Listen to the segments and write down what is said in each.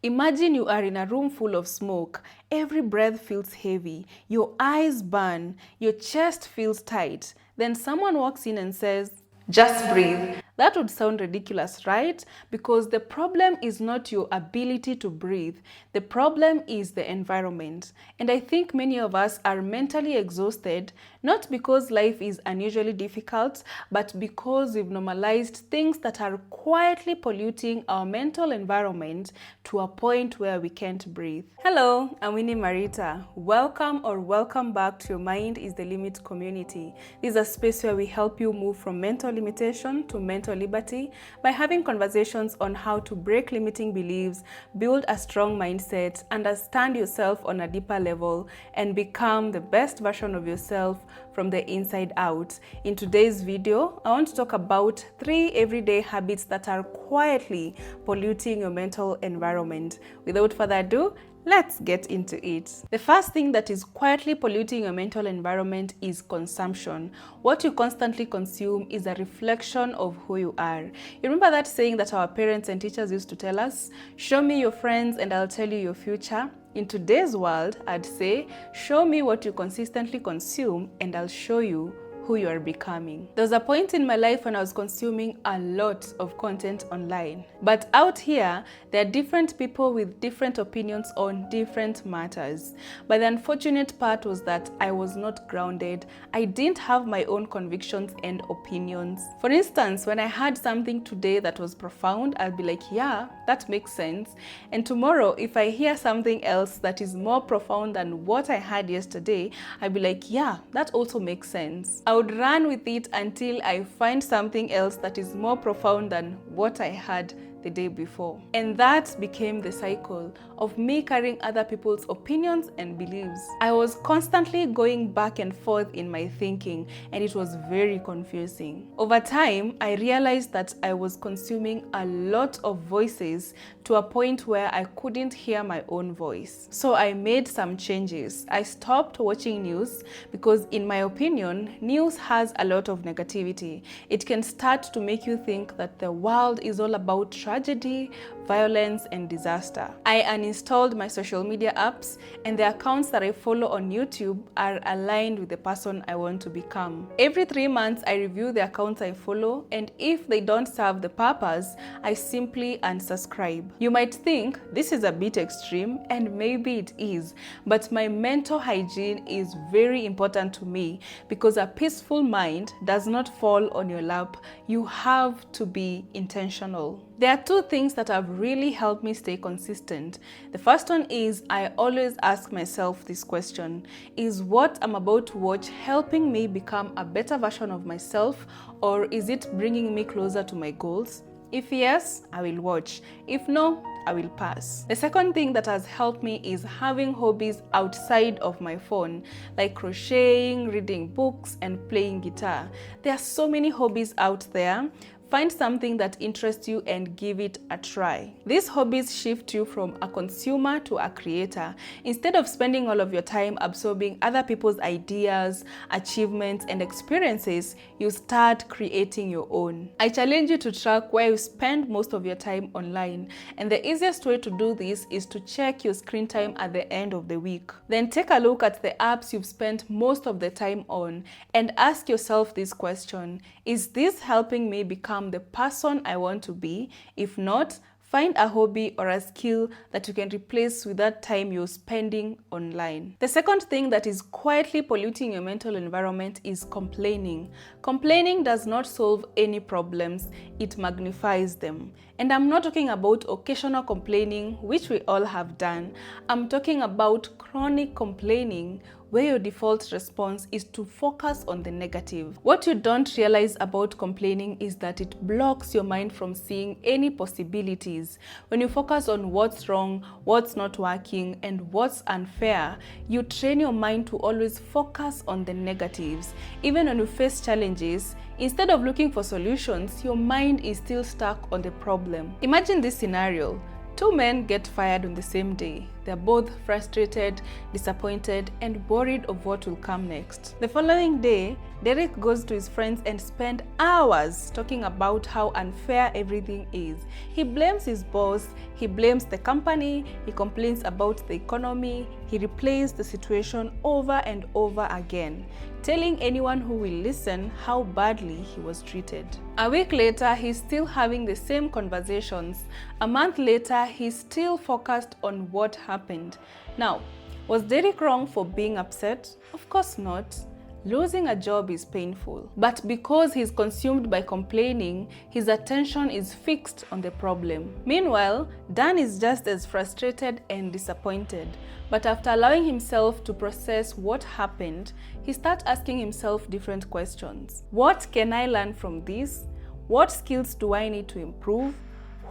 Imagine you are in a room full of smoke. Every breath feels heavy. Your eyes burn. Your chest feels tight. Then someone walks in and says, "Just breathe." That would sound ridiculous, right? Because the problem is not your ability to breathe. The problem is the environment. And I think many of us are mentally exhausted, not because life is unusually difficult, but because we've normalized things that are quietly polluting our mental environment to a point where we can't breathe. Hello, I'm Winnie Marita. Welcome back to Your Mind is the Limit community. This is a space where we help you move from mental limitation to mental liberty by having conversations on how to break limiting beliefs, build a strong mindset, understand yourself on a deeper level, and become the best version of yourself from the inside out. In today's video, I want to talk about 3 everyday habits that are quietly polluting your mental environment. Without further ado, let's get into it. The first thing that is quietly polluting your mental environment is consumption. What you constantly consume is a reflection of who you are. You remember that saying that our parents and teachers used to tell us, "Show me your friends and I'll tell you your future." In today's world, I'd say, show me what you consistently consume and I'll show you who you are becoming. There was a point in my life when I was consuming a lot of content online. But out here, there are different people with different opinions on different matters. But the unfortunate part was that I was not grounded. I didn't have my own convictions and opinions. For instance, when I heard something today that was profound, I'll be like, yeah, that makes sense. And tomorrow, if I hear something else that is more profound than what I had yesterday, I'll be like, yeah, that also makes sense. I would run with it until I find something else that is more profound than what I had the day before. And that became the cycle of me carrying other people's opinions and beliefs. I was constantly going back and forth in my thinking, and it was very confusing. Over time, I realized that I was consuming a lot of voices to a point where I couldn't hear my own voice. So I made some changes. I stopped watching news because, in my opinion, news has a lot of negativity. It can start to make you think that the world is all about tragedy, violence, and disaster. I uninstalled my social media apps, and the accounts that I follow on YouTube are aligned with the person I want to become. Every 3 months, I review the accounts I follow, and if they don't serve the purpose, I simply unsubscribe. You might think this is a bit extreme, and maybe it is, but my mental hygiene is very important to me because a peaceful mind does not fall on your lap. You have to be intentional. There are 2 things that have really helped me stay consistent. The first one is I always ask myself this question: is what I'm about to watch helping me become a better version of myself, or is it bringing me closer to my goals? If yes, I will watch. If no, I will pass. The second thing that has helped me is having hobbies outside of my phone, like crocheting, reading books, and playing guitar. There are so many hobbies out there. Find something that interests you and give it a try. These hobbies shift you from a consumer to a creator. Instead of spending all of your time absorbing other people's ideas, achievements, and experiences, you start creating your own. I challenge you to track where you spend most of your time online. And the easiest way to do this is to check your screen time at the end of the week. Then take a look at the apps you've spent most of the time on and ask yourself this question: is this helping me become the person I want to be? If not, find a hobby or a skill that you can replace with that time you're spending online. The second thing that is quietly polluting your mental environment is complaining. Complaining does not solve any problems, it magnifies them. And I'm not talking about occasional complaining, which we all have done. I'm talking about chronic complaining, where your default response is to focus on the negative. What you don't realize about complaining is that it blocks your mind from seeing any possibilities. When you focus on what's wrong, what's not working, and what's unfair, you train your mind to always focus on the negatives. Even when you face challenges, instead of looking for solutions, your mind is still stuck on the problem. Imagine this scenario. 2 men get fired on the same day. The They're both frustrated, disappointed, and worried of what will come next. The following day, Derek goes to his friends and spends hours talking about how unfair everything is. He blames his boss, he blames the company, he complains about the economy, he replays the situation over and over again, telling anyone who will listen how badly he was treated. A week later, he's still having the same conversations. A month later, he's still focused on what happened. Now, was Derek wrong for being upset? Of course not. Losing a job is painful, but because he's consumed by complaining, his attention is fixed on the problem. Meanwhile, Dan is just as frustrated and disappointed, but after allowing himself to process what happened, he starts asking himself different questions. What can I learn from this? What skills do I need to improve?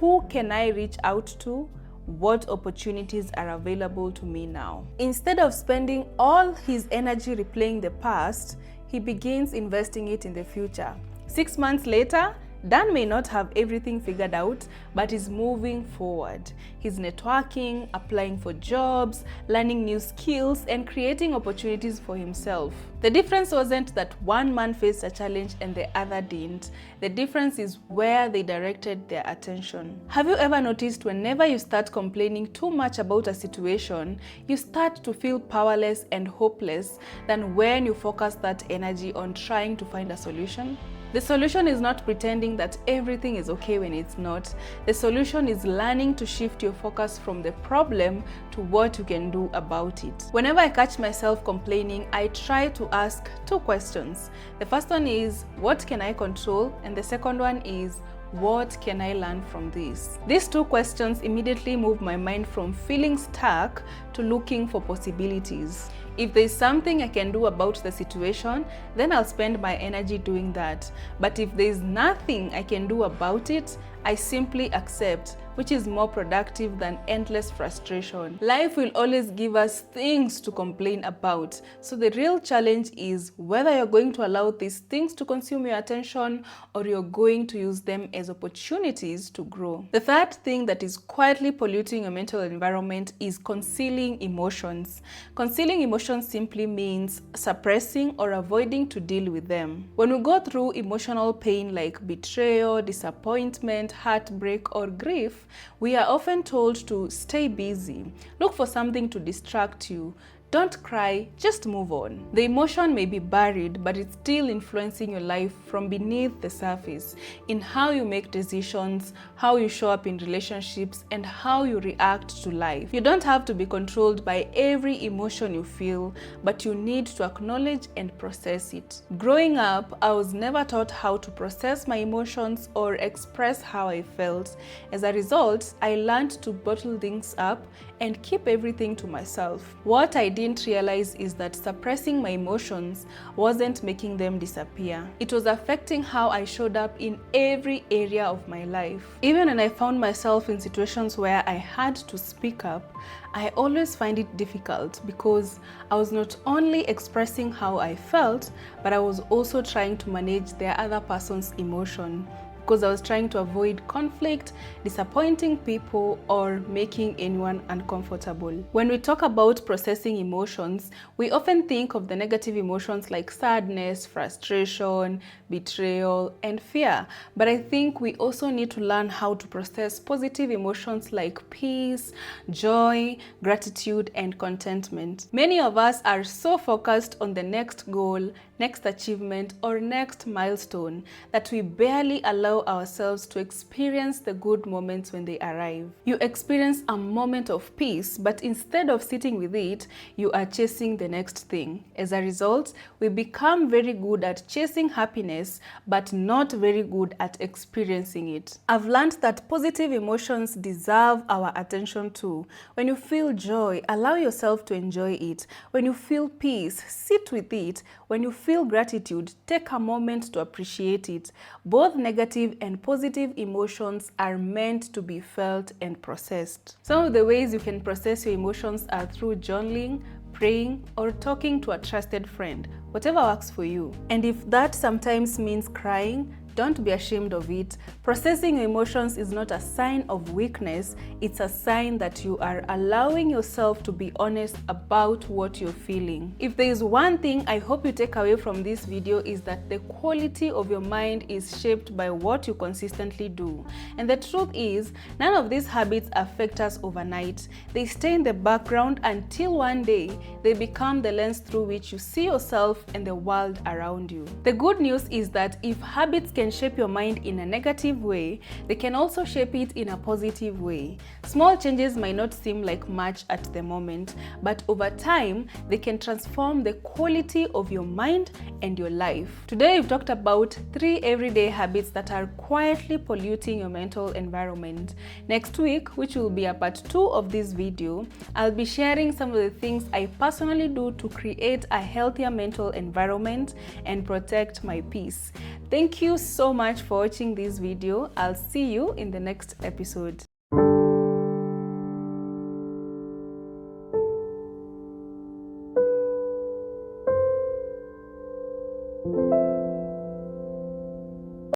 Who can I reach out to? What opportunities are available to me now? Instead of spending all his energy replaying the past, he begins investing it in the future. 6 months later, Dan may not have everything figured out, but is moving forward. He's networking, applying for jobs, learning new skills, and creating opportunities for himself. The difference wasn't that one man faced a challenge and the other didn't. The difference is where they directed their attention. Have you ever noticed whenever you start complaining too much about a situation, you start to feel powerless and hopeless than when you focus that energy on trying to find a solution? The solution is not pretending that everything is okay when it's not. The solution is learning to shift your focus from the problem to what you can do about it. Whenever I catch myself complaining, I try to ask 2 questions. The first one is, what can I control? And the second one is, what can I learn from this? These 2 questions immediately move my mind from feeling stuck to looking for possibilities. If there's something I can do about the situation, then I'll spend my energy doing that. But if there's nothing I can do about it, I simply accept, which is more productive than endless frustration. Life will always give us things to complain about. So the real challenge is whether you're going to allow these things to consume your attention or you're going to use them as opportunities to grow. The third thing that is quietly polluting your mental environment is concealing emotions. Concealing emotions simply means suppressing or avoiding to deal with them. When we go through emotional pain like betrayal, disappointment, heartbreak, or grief, we are often told to stay busy, look for something to distract you. Don't cry, just move on. The emotion may be buried, but it's still influencing your life from beneath the surface, in how you make decisions, how you show up in relationships, and how you react to life. You don't have to be controlled by every emotion you feel, but you need to acknowledge and process it. Growing up, I was never taught how to process my emotions or express how I felt. As a result, I learned to bottle things up and keep everything to myself. What I didn't realize is that suppressing my emotions wasn't making them disappear. It was affecting how I showed up in every area of my life. Even when I found myself in situations where I had to speak up, I always find it difficult because I was not only expressing how I felt, but I was also trying to manage the other person's emotion, because I was trying to avoid conflict, disappointing people, or making anyone uncomfortable. When we talk about processing emotions, we often think of the negative emotions like sadness, frustration, betrayal, and fear. But I think we also need to learn how to process positive emotions like peace, joy, gratitude, and contentment. Many of us are so focused on the next goal, next achievement, or next milestone that we barely allow ourselves to experience the good moments when they arrive. You experience a moment of peace, but instead of sitting with it, you are chasing the next thing. As a result, we become very good at chasing happiness, but not very good at experiencing it. I've learned that positive emotions deserve our attention too. When you feel joy, allow yourself to enjoy it. When you feel peace, sit with it. When you feel gratitude, take a moment to appreciate it. Both negative and positive emotions are meant to be felt and processed. Some of the ways you can process your emotions are through journaling, praying, or talking to a trusted friend, whatever works for you. And if that sometimes means crying, don't be ashamed of it. Processing your emotions is not a sign of weakness, it's a sign that you are allowing yourself to be honest about what you're feeling. If there is one thing I hope you take away from this video is that the quality of your mind is shaped by what you consistently do. And the truth is, none of these habits affect us overnight. They stay in the background until one day they become the lens through which you see yourself and the world around you. The good news is that if habits can shape your mind in a negative way, they can also shape it in a positive way. Small changes might not seem like much at the moment, but over time, they can transform the quality of your mind and your life. Today, we've talked about 3 everyday habits that are quietly polluting your mental environment. Next week, which will be a part 2 of this video, I'll be sharing some of the things I personally do to create a healthier mental environment and protect my peace. Thank you so much for watching this video. I'll see you in the next episode.